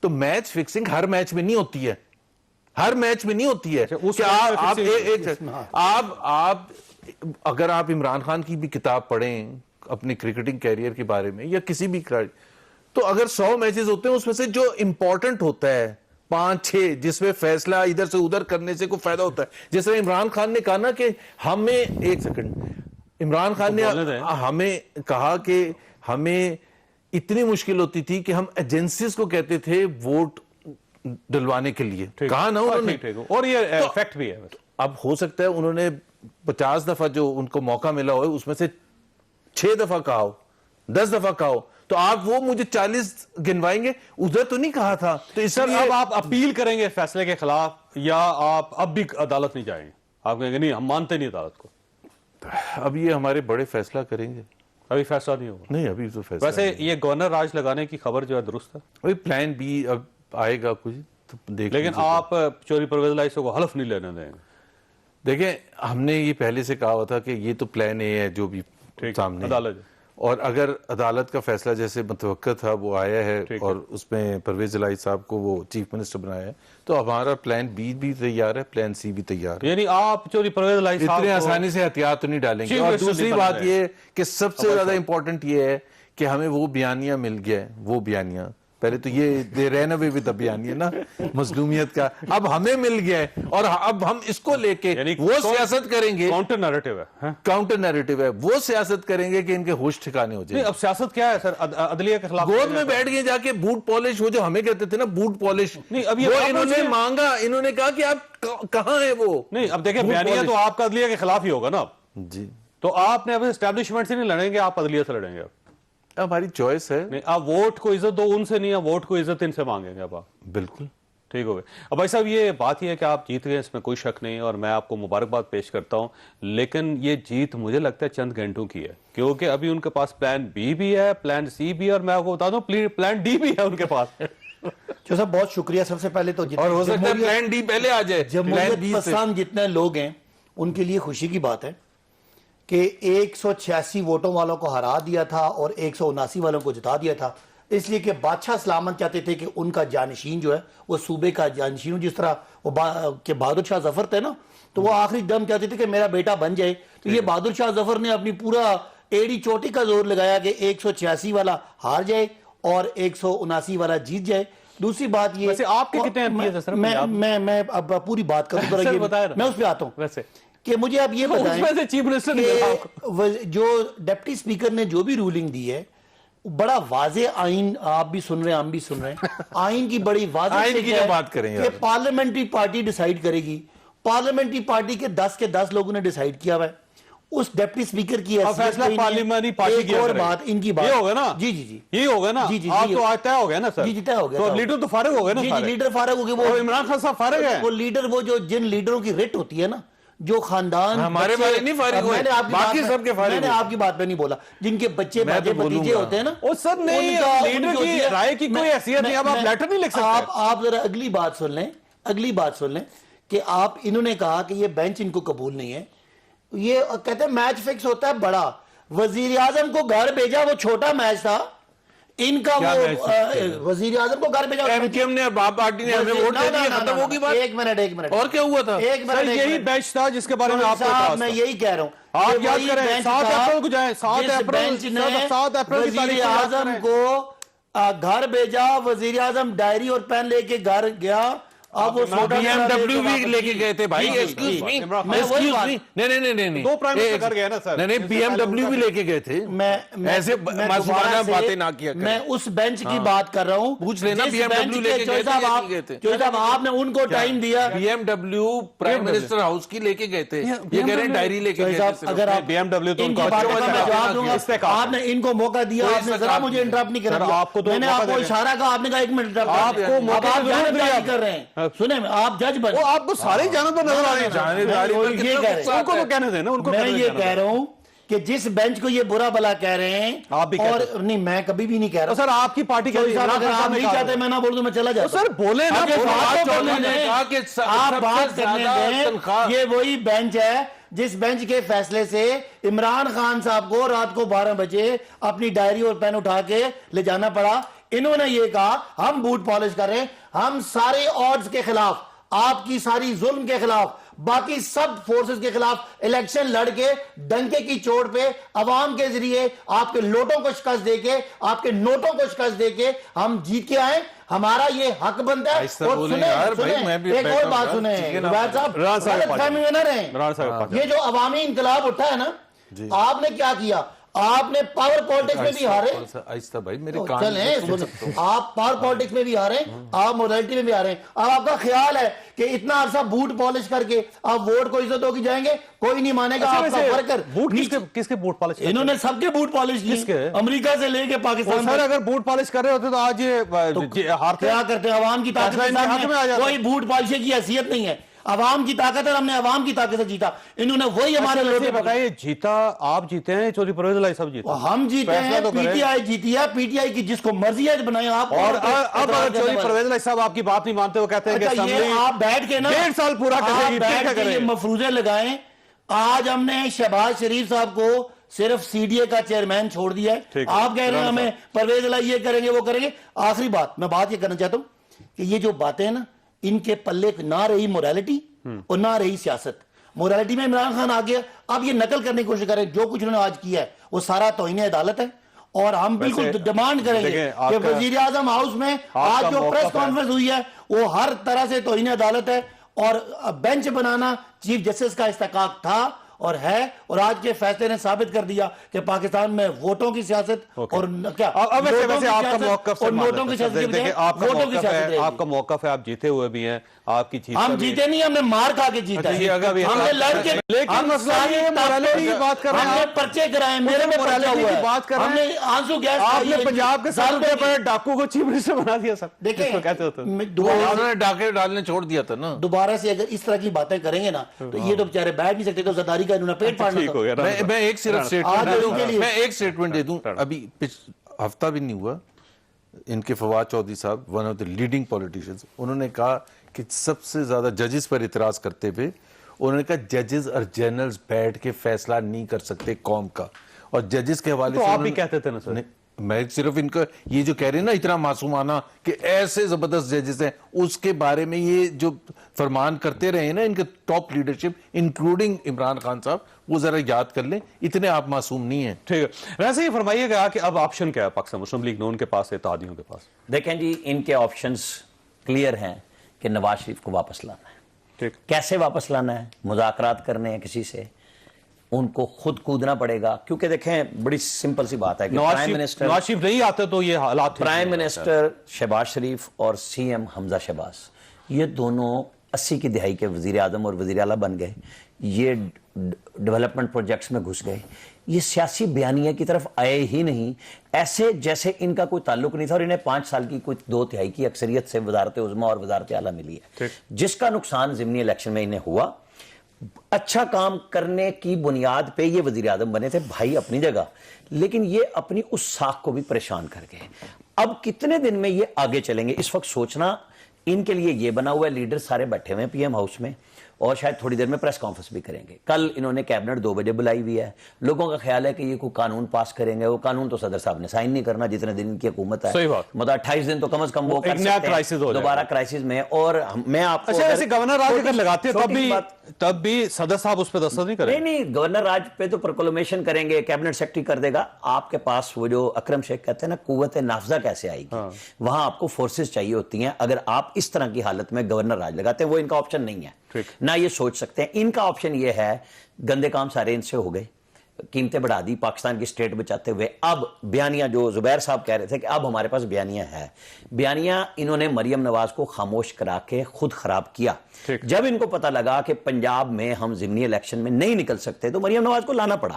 تو match fixing ہر match میں نہیں ہوتی ہے, ہر میچ میں نہیں ہوتی ہے کہ آپ اگر آپ عمران خان کی بھی کتاب پڑھیں اپنے کرکٹنگ کیریئر کے بارے میں یا کسی بھی تو اگر 100 میچز ہوتے ہیں اس میں سے جو امپورٹنٹ ہوتا ہے 5-6 جس میں فیصلہ ادھر سے ادھر کرنے سے کوئی فائدہ ہوتا ہے, جس طرح عمران خان نے کہا نا کہ ہمیں ایک سیکنڈ عمران خان نے ہمیں کہا کہ ہمیں اتنی مشکل ہوتی تھی کہ ہم ایجنسیز کو کہتے تھے ووٹ ڈلوانے کے لیے, کہا نا انہوں نے, اور یہ فیکٹ بھی ہے. اب ہو سکتا ہے انہوں نے 50 دفعہ جو ان کو موقع ملا ہو اس میں سے 6 دفعہ کہا ہو, 10 دفعہ کہا ہو, تو آپ وہ مجھے 40 گنوائیں گے, ادھر تو نہیں کہا تھا. تو اس لیے اب آپ اپیل کریں گے فیصلے کے خلاف یا آپ اب بھی عدالت نہیں جائیں گے؟ آپ کہیں گے نہیں ہم مانتے نہیں عدالت کو. اب یہ ہمارے بڑے فیصلہ کریں گے, ابھی فیصلہ نہیں ہوگا. نہیں ابھی تو فیصلہ. ویسے یہ گورنر راج لگانے کی خبر جو ہے درست ہے؟ وہی پلان بی اب آئے گا کچھ تو دیکھ لیکن آپ چوری پرویز الہی کو حلف نہیں لینے دیں گے؟ دیکھیں ہم نے یہ پہلے سے کہا ہوا تھا کہ یہ تو پلان اے ہے جو بھی سامنے عدالت, اور اگر عدالت کا فیصلہ جیسے متوقع تھا وہ آیا ہے اور اس میں پرویز الہی صاحب کو وہ چیف منسٹر بنایا ہے, تو ہمارا پلان بی بھی تیار ہے, پلان سی بھی تیار ہے. یعنی آپ چوری پرویز الہی صاحب اتنے آسانی سے احتیاط تو نہیں ڈالیں گے. اور دوسری بات یہ کہ سب سے زیادہ امپورٹنٹ یہ ہے کہ ہمیں وہ بیانیہ مل گیا ہے, وہ بیانیہ پہلے تو یہ دے رہن اوے ود بیانیہ نا مظلومیت کا, اب ہمیں مل گیا ہے اور اب ہم اس کو لے کے وہ سیاست کریں گے. کاؤنٹر نیریٹو ہے, کاؤنٹر نیریٹو ہے, وہ سیاست کریں گے کہ ان کے ہوش ٹھکانے ہو جائیں. اب سیاست کیا ہے سر؟ عدلیہ کے خلاف گود میں بیٹھ گئے جا کے بوٹ پالش, وہ جو ہمیں کہتے تھے نا بوٹ پالش, وہ انہوں نے مانگا, انہوں نے کہا کہ آپ کہاں ہیں وہ. نہیں اب دیکھیں بیانیہ تو آپ کا عدلیہ کے خلاف ہی ہوگا نا جی, تو آپ نے اب اسٹیبلشمنٹ سے نہیں لڑیں گے, آپ عدلیہ سے لڑیں گے. ہماری چوائس ہے. نہیں آپ ووٹ کو عزت دو ان سے نہیں, آپ ووٹ کو عزت ان سے مانگیں گے. اب آپ بالکل ٹھیک ہو گئے. اب بھائی صاحب یہ بات یہ ہے کہ آپ جیت گئے, اس میں کوئی شک نہیں, اور میں آپ کو مبارکباد پیش کرتا ہوں, لیکن یہ جیت مجھے لگتا ہے چند گھنٹوں کی ہے, کیونکہ ابھی ان کے پاس پلان بی بھی ہے, پلان سی بھی ہے, اور میں آپ کو بتا دوں پلان ڈی بھی ہے ان کے پاس. جو صاحب بہت شکریہ سب سے پہلے تو, اور ہو سکتا ہے پلان ڈی پہلے آ جائے. جمہوریت پسند جتنے لوگ ہیں ان کے لیے خوشی کی بات ہے کہ 186 ووٹوں والوں کو ہرا دیا تھا اور 179 والوں کو جتا دیا تھا, اس لیے کہ بادشاہ سلامت چاہتے تھے کہ ان کا جانشین جو ہے وہ صوبے کا جانشین ہو, جس طرح وہ کہ بہادر شاہ ظفر تھے نا, تو وہ آخری دم چاہتے تھے کہ میرا بیٹا بن جائے. تو یہ بہادر شاہ ظفر نے اپنی پورا ایڑی چوٹی کا زور لگایا کہ 186 والا ہار جائے اور 179 والا جیت جائے. دوسری بات یہ, ویسے آپ کے کتنے ایم پی ہیں سر؟ میں اب پوری بات کروں, میں اس پہ آتا ہوں. ویسے کہ مجھے آپ یہ بتائیں کہ جو ڈپٹی سپیکر نے جو بھی رولنگ دی ہے, بڑا واضح آئین, آپ بھی سن رہے ہیں ہم بھی سن رہے ہیں, آئین کی بڑی واضح سے کہ پارلیمنٹری پارٹی ڈیسائیڈ کرے گی. پارلیمنٹری پارٹی کے 10 کے 10 لوگوں نے ڈیسائیڈ کیا ہوا ہے. اس ڈپٹی سپیکر کی فیصلہ پارلیمنٹری پارٹی کی اور بات ان کی بات یہ ہوگا نا, جی جی جی یہی ہوگا نا, آپ تو آج طے ہو گیا نا سر. جی جی طے ہو گیا, تو لیڈر تو فارغ ہو گئے نا. جی جی لیڈر فارغ ہو گئے, وہ عمران خان صاحب فارغ ہیں. وہ لیڈر, وہ جو جن لیڈروں کی رٹ ہوتی ہے نا, جو خاندان, ہمارے بارے نہیں فارغ ہوئے, باقی سب کے فارغ. میں نے آپ کی بات پہ نہیں بولا, جن کے بچے بھتیجے ہوتے ہیں نا, وہ سب نہیں, لیڈر کی رائے کی کوئی حیثیت نہیں. اب آپ لیٹر نہیں لکھ سکتے. آپ ذرا اگلی بات سن لیں, اگلی بات سن لیں کہ آپ, انہوں نے کہا کہ یہ بینچ ان کو قبول نہیں ہے. یہ کہتے ہیں میچ فکس ہوتا ہے بڑا, وزیر اعظم کو گھر بھیجا, وہ چھوٹا میچ تھا ان کا, وہ وزیر اعظم کو گھر بھیجا, ایم کیو ایم نے, باب پارٹی نے ہمیں ووٹ دے دیا, ختم ہوگی بات. ایک منٹ اور کیا ہوا تھا؟ یہی بیچ تھا جس کے بارے میں آپ کو کہا, میں یہی کہہ رہا ہوں, آپ یاد کریں 7 اپریل کو جائیں, 7 اپریل کی وزیر اعظم کو گھر بھیجا, وزیر اعظم ڈائری اور پین لے کے گھر گیا. اب وہ بی ایم ڈبلیو بھی لے کے گئے تھے بھائی, ایکسکیوز می, نہیں, دو پرائم منسٹر کر گئے نا سر. نہیں, بی ایم ڈبلیو بھی لے کے گئے تھے. ایسے معصومانہ باتیں نہ کیا کریں. میں اس بینچ کی بات کر رہا ہوں, پوچھ لینا بی ایم ڈبلیو لے کے گئے تھے. جو صاحب آپ نے ان کو ٹائم دیا, B M W prime minister house کی لے کے گئے تھے, یہ کہہ رہے ہیں ڈائری لے کے گئے تھے. اگر آپ بی ایم ڈبلیو تو ان کی باتوں کا میں جواب دوں گا, آپ نے ان کو موقع دیا, آپ نے ذرا مجھے انٹرپٹ نہیں کرا. میں نے آپ کو اشارہ کہا, آپ نے کہا 1 منٹ, آپ کو موقع کر رہے ہیں. سنیں, آپ جج بن, وہ آپ کو سارے جانبدار نظر آ رہے ہیں. ان کو کہنے دیں نا, ان کو میں یہ کہہ رہا ہوں کہ جس بینچ کو یہ برا بلا کہہ رہے ہیں, اور نہیں, میں کبھی بھی نہیں کہہ رہا. سر آپ کی پارٹی اگر آپ نہیں چاہتے میں نہ بول دوں, میں چلا جاتا. سر بولے نا, آپ بات کرنے دیں. یہ وہی بینچ ہے جس بینچ کے فیصلے سے عمران خان صاحب کو رات کو 12 بجے اپنی ڈائری اور پین اٹھا کے لے جانا پڑا. انہوں نے یہ کہا ہم بوٹ پالش کر رہے ہیں, ہم سارے آڈز کے خلاف, آپ کی ساری ظلم کے خلاف, باقی سب فورسز کے خلاف الیکشن لڑ کے ڈنکے کی چوٹ پہ عوام کے ذریعے آپ کے لوٹوں کو شکست دے کے, آپ کے نوٹوں کو شکست دے کے ہم جیت کے آئے, ہمارا یہ حق بنتا ہے. اور سنیں ایک اور بات سنیں زبیر صاحب, غلط فہمی میں نہ رہیں, یہ جو عوامی انقلاب اٹھا ہے نا, آپ نے کیا کیا, آپ نے پاور پالیٹکس میں بھی ہارے, آہستہ بھائی میرے چلیں آپ پاور پالیٹکس میں بھی ہارے, آپ موڈلٹی میں بھی ہارے. اب آپ کا خیال ہے کہ اتنا عرصہ بوٹ پالش کر کے آپ ووٹ کو عزت ہو کے جائیں گے, کوئی نہیں مانے گا آپ کا ورکر. کس کے بوٹ پالش, انہوں نے سب کے بوٹ پالش کیے, امریکہ سے لے کے پاکستان. سر اگر بوٹ پالش کر رہے ہوتے تو آج یہ ہارتے. کیا کرتے ہیں عوام کی طاقت, کوئی بوٹ پالشی کی حیثیت نہیں ہے, عوام کی طاقت ہے, ہم نے عوام کی طاقت سے جیتا, انہوں نے وہی ہمارے لوٹے بتائیے. جیتا آپ جیتے ہیں, چودھری پرویز الہی صاحب جیتے, ہم جیتے ہیں, پی ٹی آئی جیتی ہے, پی ٹی آئی کی جس کو مرضی ہے بنائیں آپ. اور اب اگر چودھری پرویز الہی صاحب آپ کی بات نہیں مانتے, وہ کہتے ہیں کہ اسمبلی آپ بیٹھ کے نا 1.5 سال پورا کریں, یہ مفروضے لگائیں. آج ہم نے شہباز شریف صاحب کو صرف سی ڈی اے کا چیئرمین چھوڑ دیا ہے, آپ کہہ رہے ہیں ہمیں پرویز الہی یہ کریں گے وہ کریں گے. آخری بات میں بات یہ کرنا چاہتا ہوں کہ یہ جو باتیں ہیں نا, ان کے پلے نہ رہی موریلٹی اور نہ رہی سیاست. موریلٹی میں عمران خان آ گیا, اب یہ نقل کرنے کی کوشش کریں, جو کچھ انہوں نے آج کیا ہے وہ سارا توہین عدالت ہے, اور ہم بالکل ڈیمانڈ کریں گے کہ وزیر اعظم ہاؤس میں آج جو پریس کانفرنس ہوئی ہے وہ ہر طرح سے توہین عدالت ہے, اور بینچ بنانا چیف جسٹس کا استحقاق تھا اور ہے, اور آج کے فیصلے نے ثابت کر دیا کہ پاکستان میں ووٹوں کی سیاست اور کیا نوٹوں کی سیاست, آپ کا موقف ہے, آپ جیتے ہوئے بھی ہیں, آپ کی جیت, ہم جیتے نہیں, ہم نے مار کھا کے جیتا ہے, ہم نے لڑ کے, لیکن ہم نے پرچے کرائے, میرے میں پرچہ ہوا ہے, ہم نے آنسو گیس, آپ نے پنجاب کے ساتھ ڈاکو کو چیف منسٹر بنا دیا. سر دیکھیں ڈاکے ڈالنے چھوڑ دیا تھا نا, دوبارہ سے اگر اس طرح کی باتیں کریں گے نا تو یہ تو بیچارے بیٹھ نہیں سکتے, تو زرداری کا انہوں نے پیٹ پاڑنا تھا. میں ایک صرف سٹیٹمنٹ دے دوں, ابھی ہفتہ بھی نہیں ہوا, ان کے فواد چودھری صاحب one of the leading politicians, انہوں نے کہا کہ سب سے زیادہ ججز پر اعتراض کرتے ہوئے انہوں نے کہا ججز اور جنرلز بیٹھ کے فیصلہ نہیں کر سکتے قوم کا, اور ججز کے حوالے سے آپ بھی کہتے تھے نا سر, میں صرف ان کا یہ جو کہہ رہے ہیں نا اتنا معصومانہ کہ ایسے زبردست ججز ہیں, اس کے بارے میں یہ جو فرمان کرتے رہے ہیں نا ان کے top leadership including Imran Khan صاحب, وہ ذرا یاد کر لیں, اتنے آپ معصوم نہیں ہیں. ٹھیک ہے, ویسے یہ فرمائیے گا کہ اب آپشن کیا ہے پاکستان مسلم لیگ نون کے پاس, اتحادیوں کے پاس؟ دیکھیں جی, ان کے آپشنز کلیئر ہیں کہ نواز شریف کو واپس لانا ہے. ٹھیک, کیسے واپس لانا ہے, مذاکرات کرنے ہیں کسی سے, ان کو خود کودنا پڑے گا, کیونکہ دیکھیں بڑی سمپل سی بات ہے کہ نواز شریف نہیں آتے تو یہ حالات, پرائم منسٹر شہباز شریف اور سی ایم حمزہ شہباز, یہ دونوں 80 کی دہائی کے وزیر اعظم اور وزیر اعلیٰ بن گئے, یہ ڈیولپمنٹ پروجیکٹس میں گھس گئے, یہ سیاسی بیانیہ کی طرف آئے ہی نہیں, ایسے جیسے ان کا کوئی تعلق نہیں تھا, اور انہیں 5 سال کی کوئی 2/3 کی اکثریت سے وزارت عظمیٰ اور وزارت اعلیٰ ملی ہے, جس کا نقصان ضمنی الیکشن میں انہیں ہوا. اچھا کام کرنے کی بنیاد پہ یہ وزیر اعظم بنے تھے بھائی اپنی جگہ, لیکن یہ اپنی اس ساکھ کو بھی پریشان کر گئے. اب کتنے دن میں یہ آگے چلیں گے, اس وقت سوچنا ان کے لیے یہ بنا ہوا ہے. لیڈر سارے بیٹھے ہوئے ہیں پی ایم ہاؤس میں, اور شاید تھوڑی دیر میں پریس کانفرنس بھی کریں گے. کل انہوں نے کیبنٹ 2 بجے بلائی ہوئی ہے, لوگوں کا خیال ہے کہ یہ کوئی قانون پاس کریں گے, وہ قانون تو صدر صاحب نے سائن نہیں کرنا جتنے دن ان کی حکومت ہے, مطلب 28 دن تو کم از کم وہ کر سکتے ہیں دوبارہ کرائسس میں. اور میں آپ کو ایسے گورنر راج اگر لگاتے ہیں تب بھی صدر صاحب اس پہ دستخط نہیں کریں؟ نہیں, گورنر راج پہ تو پروکلمیشن کریں گے, کیبنٹ سیکرٹری کر دے گا. آپ کے پاس وہ جو اکرم شیخ کہتے ہیں نا قوت نافذہ کیسے آئے گی, وہاں آپ کو فورسز چاہیے ہوتی ہیں. اگر آپ اس طرح کی حالت میں گورنر راج لگاتے ہیں, وہ ان کا آپشن نہیں ہے, نہ یہ سوچ سکتے ہیں. ان کا آپشن یہ ہے, گندے کام سارے ان سے ہو گئے, قیمتیں بڑھا دی پاکستان کی سٹیٹ بچاتے ہوئے. اب بیانیہ جو زبیر صاحب کہہ رہے تھے کہ اب ہمارے پاس بیانیہ ہے, بیانیہ انہوں نے مریم نواز کو خاموش کرا کے خود خراب کیا. جب ان کو پتہ لگا کہ پنجاب میں ہم ضمنی الیکشن میں نہیں نکل سکتے تو مریم نواز کو لانا پڑا.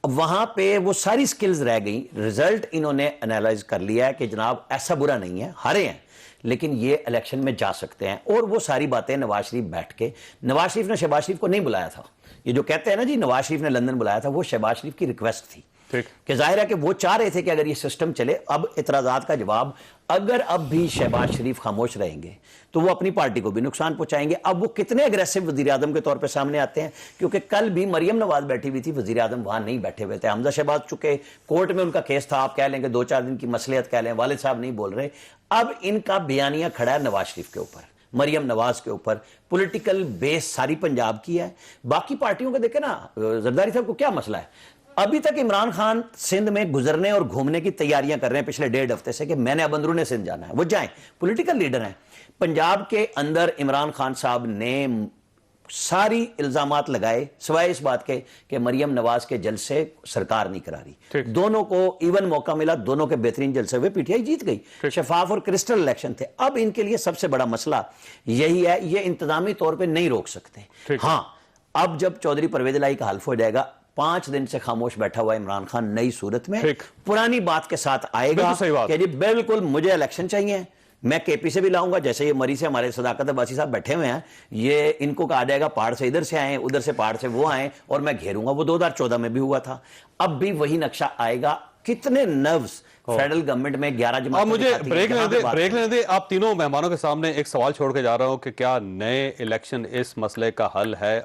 وہاں پہ وہ ساری سکلز رہ گئیں. رزلٹ انہوں نے انالائز کر لیا ہے کہ جناب ایسا برا نہیں ہے, ہارے ہیں لیکن یہ الیکشن میں جا سکتے ہیں. اور وہ ساری باتیں نواز شریف بیٹھ کے, نواز شریف نے شہباز شریف کو نہیں بلایا تھا, یہ جو کہتے ہیں نا جی نواز شریف نے لندن بلایا تھا, وہ شہباز شریف کی ریکویسٹ تھی. کہ ظاہر ہے کہ وہ چاہ رہے تھے کہ اگر یہ سسٹم چلے. اب اعتراضات کا جواب, اگر اب بھی شہباز شریف خاموش رہیں گے تو وہ اپنی پارٹی کو بھی نقصان پہنچائیں گے. اب وہ کتنے اگریسو وزیر اعظم کے طور پہ سامنے آتے ہیں, کیونکہ کل بھی مریم نواز بیٹھی ہوئی تھی, وزیر اعظم وہاں نہیں بیٹھے ہوئے تھے. حمزہ شہباز چکے کورٹ میں ان کا کیس تھا, آپ کہہ لیں کہ 2-4 دن کی مصلحت کہہ لیں, والد صاحب نہیں بول رہے. اب ان کا بیانیہ کھڑا ہے نواز شریف کے اوپر, مریم نواز کے اوپر. پولیٹیکل بیس ساری پنجاب کی ہے. باقی پارٹیوں کو دیکھیں نا, زرداری صاحب کو کیا مسئلہ ہے؟ ابھی تک عمران خان سندھ میں گزرنے اور گھومنے کی تیاریاں کر رہے ہیں پچھلے 1.5 ہفتے سے کہ میں نے اب اندرون سندھ جانا ہے. وہ جائیں, پولیٹیکل لیڈر ہیں. پنجاب کے اندر عمران خان صاحب نے ساری الزامات لگائے سوائے اس بات کے کہ مریم نواز کے جلسے سرکار نہیں کرا رہی. دونوں کو ایون موقع ملا, دونوں کے بہترین جلسے ہوئے, پی ٹی آئی جیت گئی. شفاف اور کرسٹل الیکشن تھے. اب ان کے لیے سب سے بڑا مسئلہ یہی ہے, یہ انتظامی طور پہ نہیں روک سکتے. ہاں, اب جب چودھری پرویز الہی کا حلف ہو جائے گا, 5 دن سے خاموش بیٹھا ہوا عمران خان نئی صورت میں پرانی بات کے ساتھ آئے گا کہ جی بالکل مجھے الیکشن چاہیے, میں کے پی سے بھی لاؤں گا, جیسے یہ مری سے ہمارے صداقت عباسی صاحب بیٹھے ہوئے ہیں, یہ ان کو کہا جائے گا پہاڑ سے ادھر سے آئیں, ادھر سے پہاڑ سے وہ آئیں اور میں گھیروں گا. وہ 2014 میں بھی ہوا تھا. اب بھی وہی نقشہ آئے گا. کتنے نروس فیڈرل گورنمنٹ میں 11 جماعتیں. اب مجھے بریک لینے دیں. آپ تینوں مہمانوں کے سامنے ایک سوال چھوڑ کے جا رہا ہوں کہ کیا نئے الیکشن اس مسئلے کا حل ہے؟